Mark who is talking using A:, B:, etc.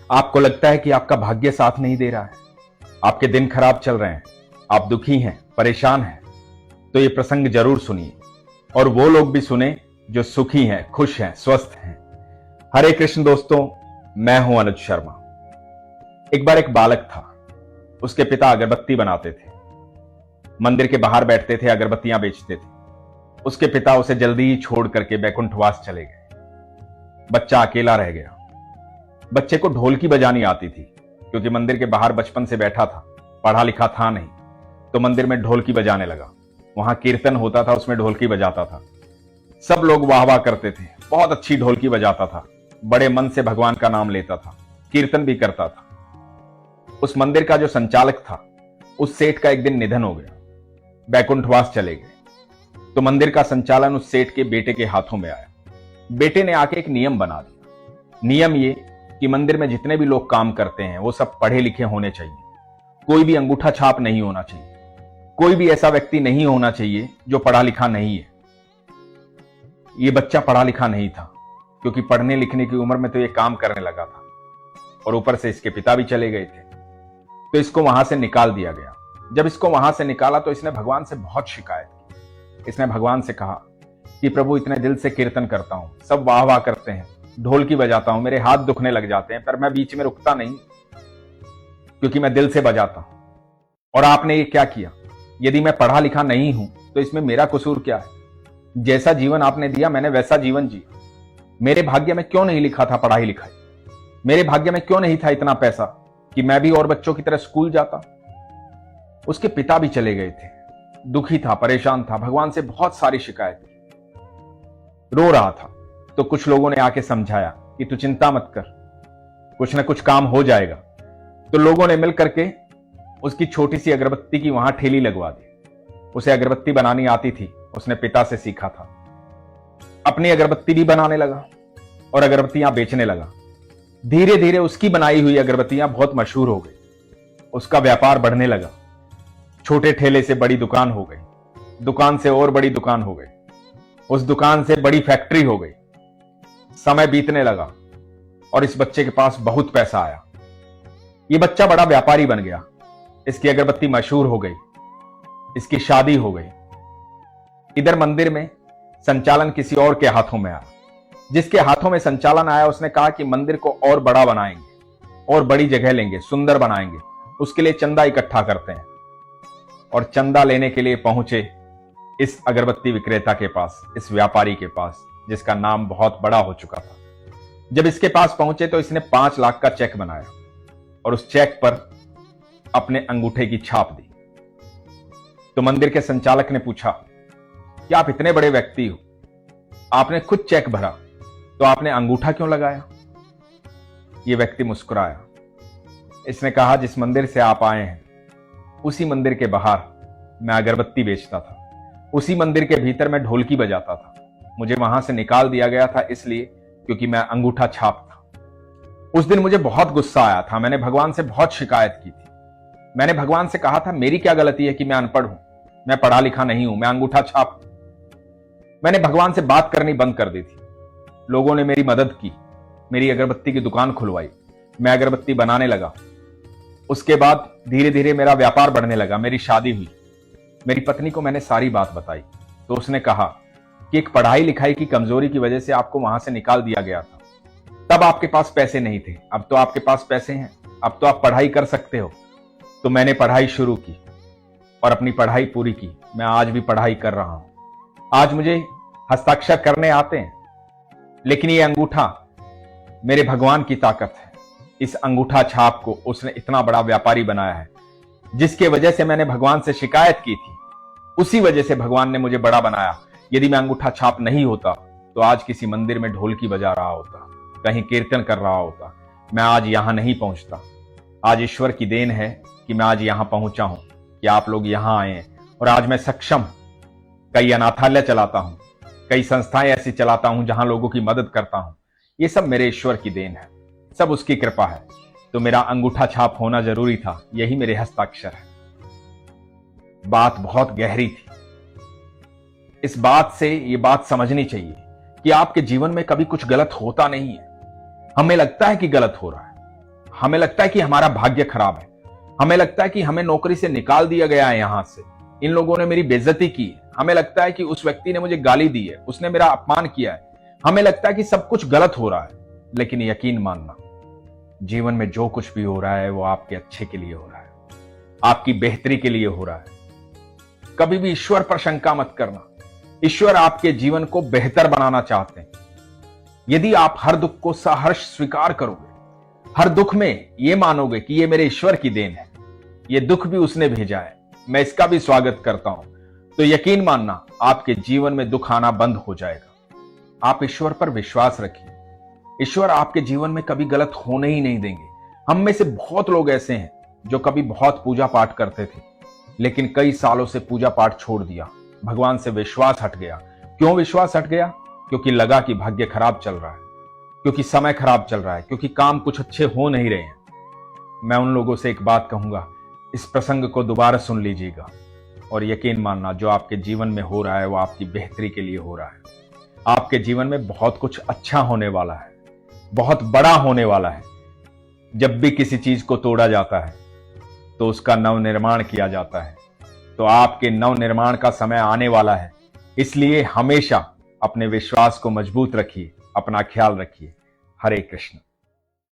A: आपको लगता है कि आपका भाग्य साथ नहीं दे रहा है, आपके दिन खराब चल रहे हैं, आप दुखी हैं, परेशान हैं, तो ये प्रसंग जरूर सुनिए और वो लोग भी सुने जो सुखी हैं, खुश हैं, स्वस्थ हैं। हरे कृष्ण दोस्तों, मैं हूं अनुज शर्मा। एक बार एक बालक था, उसके पिता अगरबत्ती बनाते थे, मंदिर के बाहर बैठते थे, अगरबत्तियां बेचते थे। उसके पिता उसे जल्दी ही छोड़ करके बैकुंठवास चले गए। बच्चा अकेला रह गया। बच्चे को ढोलकी बजानी आती थी, क्योंकि मंदिर के बाहर बचपन से बैठा था, पढ़ा लिखा था नहीं, तो मंदिर में ढोलकी बजाने लगा। वहां कीर्तन होता था, उसमें ढोलकी बजाता था। सब लोग वाह वाह करते थे, बहुत अच्छी ढोलकी बजाता था, बड़े मन से भगवान का नाम लेता था, कीर्तन भी करता था। उस मंदिर का जो संचालक था, उस सेठ का एक दिन निधन हो गया, बैकुंठवास चले गए। तो मंदिर का संचालन उस सेठ के बेटे के हाथों में आया। बेटे ने आके एक नियम बना दिया। नियम ये कि मंदिर में जितने भी लोग काम करते हैं वो सब पढ़े लिखे होने चाहिए, कोई भी अंगूठा छाप नहीं होना चाहिए, कोई भी ऐसा व्यक्ति नहीं होना चाहिए जो पढ़ा लिखा नहीं है। ये बच्चा पढ़ा लिखा नहीं था, क्योंकि पढ़ने लिखने की उम्र में तो ये काम करने लगा था, और ऊपर से इसके पिता भी चले गए थे, तो इसको वहां से निकाल दिया गया। जब इसको वहां से निकाला तो इसने भगवान से बहुत शिकायत की। इसने भगवान से कहा कि प्रभु, इतने दिल से कीर्तन करता हूं, सब वाह वाह करते हैं, ढोलकी बजाता हूं, मेरे हाथ दुखने लग जाते हैं, पर मैं बीच में रुकता नहीं, क्योंकि मैं दिल से बजाता हूं। और आपने ये क्या किया? यदि मैं पढ़ा लिखा नहीं हूं तो इसमें मेरा कसूर क्या है? जैसा जीवन आपने दिया मैंने वैसा जीवन जिया। मेरे भाग्य में क्यों नहीं लिखा था पढ़ाई लिखाई? मेरे भाग्य में क्यों नहीं था इतना पैसा कि मैं भी और बच्चों की तरह स्कूल जाता? उसके पिता भी चले गए थे, दुखी था, परेशान था, भगवान से बहुत सारी शिकायत की, रो रहा था। तो कुछ लोगों ने आके समझाया कि तू चिंता मत कर, कुछ ना कुछ काम हो जाएगा। तो लोगों ने मिल करके उसकी छोटी सी अगरबत्ती की वहां ठेली लगवा दी। उसे अगरबत्ती बनानी आती थी, उसने पिता से सीखा था। अपनी अगरबत्ती भी बनाने लगा और अगरबत्तियां बेचने लगा। धीरे धीरे उसकी बनाई हुई अगरबत्तियां बहुत मशहूर हो गई। उसका व्यापार बढ़ने लगा, छोटे ठेले से बड़ी दुकान हो गई, दुकान से और बड़ी दुकान हो गई, उस दुकान से बड़ी फैक्ट्री हो गई। समय बीतने लगा और इस बच्चे के पास बहुत पैसा आया। ये बच्चा बड़ा व्यापारी बन गया, इसकी अगरबत्ती मशहूर हो गई, इसकी शादी हो गई। इधर मंदिर में संचालन किसी और के हाथों में आया। जिसके हाथों में संचालन आया उसने कहा कि मंदिर को और बड़ा बनाएंगे और बड़ी जगह लेंगे, सुंदर बनाएंगे, उसके लिए चंदा इकट्ठा करते हैं। और चंदा लेने के लिए पहुंचे इस अगरबत्ती विक्रेता के पास, इस व्यापारी के पास, जिसका नाम बहुत बड़ा हो चुका था। जब इसके पास पहुंचे तो इसने 5 लाख का चेक बनाया और उस चेक पर अपने अंगूठे की छाप दी। तो मंदिर के संचालक ने पूछा कि आप इतने बड़े व्यक्ति हो, आपने खुद चेक भरा, तो आपने अंगूठा क्यों लगाया? ये व्यक्ति मुस्कुराया। इसने कहा, जिस मंदिर से आप आए हैं उसी मंदिर के बाहर मैं अगरबत्ती बेचता था, उसी मंदिर के भीतर मैं ढोलकी बजाता था। मुझे वहां से निकाल दिया गया था इसलिए क्योंकि मैं अंगूठा छाप था। उस दिन मुझे बहुत गुस्सा आया था, मैंने भगवान से बहुत शिकायत की थी। मैंने भगवान से कहा था, मेरी क्या गलती है कि मैं अनपढ़ हूं, मैं पढ़ा लिखा नहीं हूं, मैं अंगूठा छाप। मैंने भगवान से बात करनी बंद कर दी थी। लोगों ने मेरी मदद की, मेरी अगरबत्ती की दुकान खुलवाई, मैं अगरबत्ती बनाने लगा। उसके बाद धीरे धीरे मेरा व्यापार बढ़ने लगा, मेरी शादी हुई। मेरी पत्नी को मैंने सारी बात बताई, तो उसने कहा कि एक पढ़ाई लिखाई की कमजोरी की वजह से आपको वहां से निकाल दिया गया था। तब आपके पास पैसे नहीं थे, अब तो आपके पास पैसे हैं, अब तो आप पढ़ाई कर सकते हो। तो मैंने पढ़ाई शुरू की और अपनी पढ़ाई पूरी की। मैं आज भी पढ़ाई कर रहा हूं। आज मुझे हस्ताक्षर करने आते हैं, लेकिन ये अंगूठा मेरे भगवान की ताकत है। इस अंगूठा छाप को उसने इतना बड़ा व्यापारी बनाया है। जिसके वजह से मैंने भगवान से शिकायत की थी, उसी वजह से भगवान ने मुझे बड़ा बनाया। यदि मैं अंगूठा छाप नहीं होता तो आज किसी मंदिर में ढोलकी बजा रहा होता, कहीं कीर्तन कर रहा होता, मैं आज यहां नहीं पहुंचता। आज ईश्वर की देन है कि मैं आज यहां पहुंचा हूं, कि आप लोग यहां आए हैं, और आज मैं सक्षम, कई अनाथालय चलाता हूं, कई संस्थाएं ऐसी चलाता हूं जहां लोगों की मदद करता हूं। ये सब मेरे ईश्वर की देन है, सब उसकी कृपा है। तो मेरा अंगूठा छाप होना जरूरी था, यही मेरे हस्ताक्षर है। बात बहुत गहरी थी। इस बात से ये बात समझनी चाहिए कि आपके जीवन में कभी कुछ गलत होता नहीं है। हमें लगता है कि गलत हो रहा है, हमें लगता है कि हमारा भाग्य खराब है, हमें लगता है कि हमें नौकरी से निकाल दिया गया है, यहां से इन लोगों ने मेरी बेइज्जती की है, हमें लगता है कि उस व्यक्ति ने मुझे गाली दी है, उसने मेरा अपमान किया है, हमें लगता है कि सब कुछ गलत हो रहा है। लेकिन यकीन मानना, जीवन में जो कुछ भी हो रहा है वो आपके अच्छे के लिए हो रहा है, आपकी बेहतरी के लिए हो रहा है। कभी भी ईश्वर पर शंका मत करना, ईश्वर आपके जीवन को बेहतर बनाना चाहते हैं। यदि आप हर दुख को सहर्ष स्वीकार करोगे, हर दुख में यह मानोगे कि यह मेरे ईश्वर की देन है, यह दुख भी उसने भेजा है, मैं इसका भी स्वागत करता हूं, तो यकीन मानना आपके जीवन में दुख आना बंद हो जाएगा। आप ईश्वर पर विश्वास रखिए, ईश्वर आपके जीवन में कभी गलत होने ही नहीं देंगे। हम में से बहुत लोग ऐसे हैं जो कभी बहुत पूजा पाठ करते थे, लेकिन कई सालों से पूजा पाठ छोड़ दिया, भगवान से विश्वास हट गया। क्यों विश्वास हट गया? क्योंकि लगा कि भाग्य खराब चल रहा है, क्योंकि समय खराब चल रहा है, क्योंकि काम कुछ अच्छे हो नहीं रहे हैं। मैं उन लोगों से एक बात कहूंगा, इस प्रसंग को दोबारा सुन लीजिएगा और यकीन मानना जो आपके जीवन में हो रहा है वो आपकी बेहतरी के लिए हो रहा है। आपके जीवन में बहुत कुछ अच्छा होने वाला है, बहुत बड़ा होने वाला है। जब भी किसी चीज को तोड़ा जाता है तो उसका नवनिर्माण किया जाता है, तो आपके नवनिर्माण का समय आने वाला है। इसलिए हमेशा अपने विश्वास को मजबूत रखिए, अपना ख्याल रखिए। हरे कृष्ण।